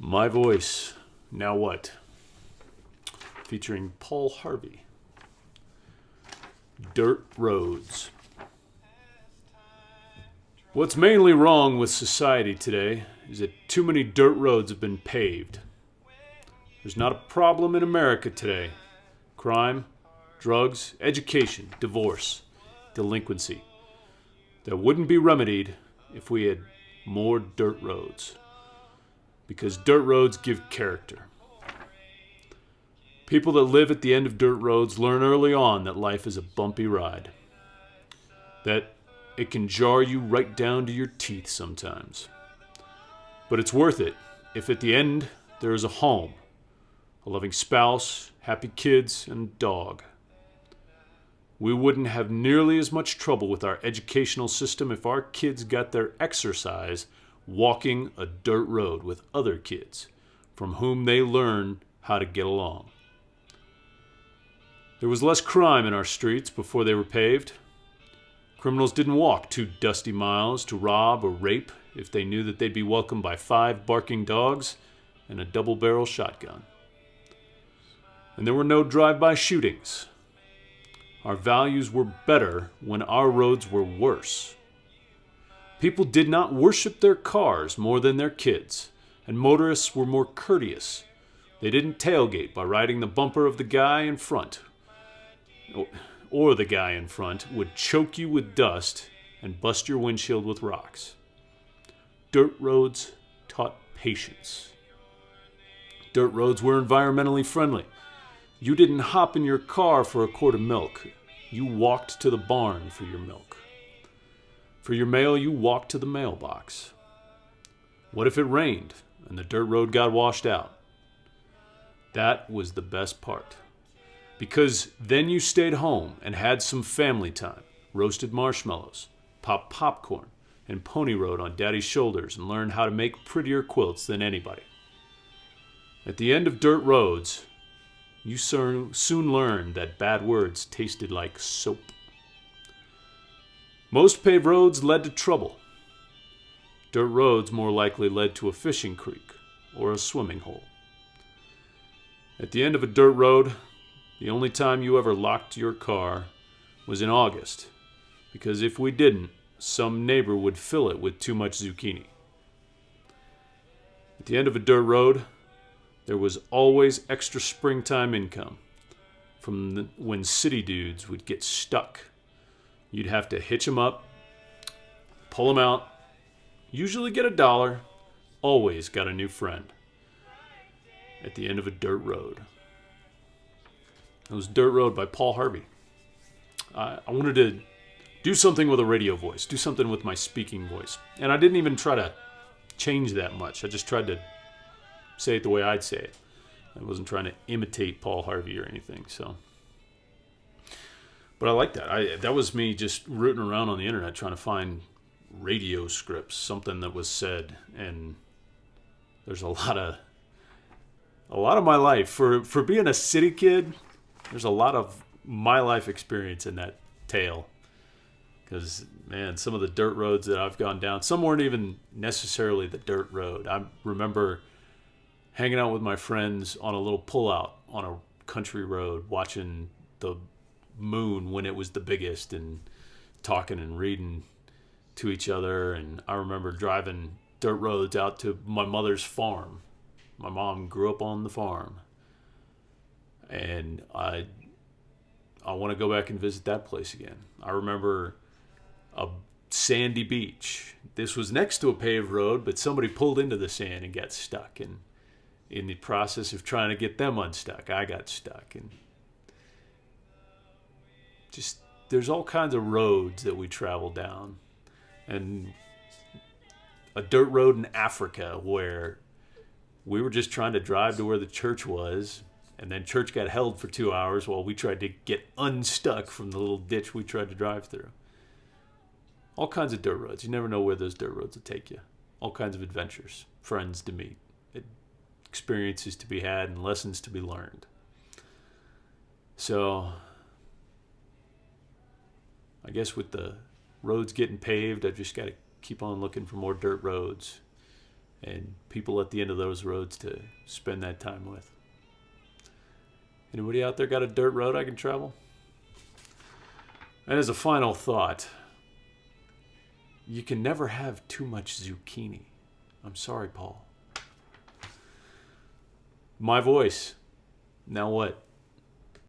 My Voice, Now What? Featuring Paul Harvey. Dirt roads. What's mainly wrong with society today is that too many dirt roads have been paved. There's not a problem in America today. Crime, drugs, education, divorce, delinquency that wouldn't be remedied if we had more dirt roads. Because dirt roads give character. People that live at the end of dirt roads learn early on that life is a bumpy ride. That it can jar you right down to your teeth sometimes. But it's worth it if at the end there is a home, a loving spouse, happy kids, and a dog. We wouldn't have nearly as much trouble with our educational system if our kids got their exercise walking a dirt road with other kids from whom they learn how to get along. There was less crime in our streets before they were paved. Criminals didn't walk 2 dusty miles to rob or rape if they knew that they'd be welcomed by 5 barking dogs and a double-barrel shotgun. And there were no drive-by shootings. Our values were better when our roads were worse. People did not worship their cars more than their kids, and motorists were more courteous. They didn't tailgate by riding the bumper of the guy in front, or the guy in front would choke you with dust and bust your windshield with rocks. Dirt roads taught patience. Dirt roads were environmentally friendly. You didn't hop in your car for a quart of milk. You walked to the barn for your milk. For your mail, you walked to the mailbox. What if it rained and the dirt road got washed out? That was the best part. Because then you stayed home and had some family time, roasted marshmallows, popped popcorn, and pony rode on Daddy's shoulders and learned how to make prettier quilts than anybody. At the end of dirt roads, you soon learned that bad words tasted like soap. Most paved roads led to trouble. Dirt roads more likely led to a fishing creek or a swimming hole. At the end of a dirt road, the only time you ever locked your car was in August, because if we didn't, some neighbor would fill it with too much zucchini. At the end of a dirt road, there was always extra springtime income from when city dudes would get stuck. You'd have to hitch them up, pull them out, usually get $1, always got a new friend. At the end of a dirt road. It was Dirt Road by Paul Harvey. I wanted to do something with a radio voice, do something with my speaking voice. And I didn't even try to change that much. I just tried to say it the way I'd say it. I wasn't trying to imitate Paul Harvey or anything, so. But I like that. That was me just rooting around on the internet trying to find radio scripts, something that was said. And there's a lot of my life. For being a city kid, there's a lot of my life experience in that tale. Because, man, some of the dirt roads that I've gone down, some weren't even necessarily the dirt road. I remember hanging out with my friends on a little pullout on a country road, watching the moon when it was the biggest and talking and reading to each other. And I remember driving dirt roads out to my mother's farm. My mom grew up on the farm. And I want to go back and visit that place again. I remember a sandy beach. This was next to a paved road, but somebody pulled into the sand and got stuck. And in the process of trying to get them unstuck, I got stuck. And just, there's all kinds of roads that we travel down. And a dirt road in Africa where we were just trying to drive to where the church was, and then church got held for 2 hours while we tried to get unstuck from the little ditch we tried to drive through. All kinds of dirt roads. You never know where those dirt roads will take you. All kinds of adventures, friends to meet, experiences to be had, and lessons to be learned. So, I guess with the roads getting paved, I've just got to keep on looking for more dirt roads and people at the end of those roads to spend that time with. Anybody out there got a dirt road I can travel? And as a final thought, you can never have too much zucchini. I'm sorry, Paul. My voice. Now what?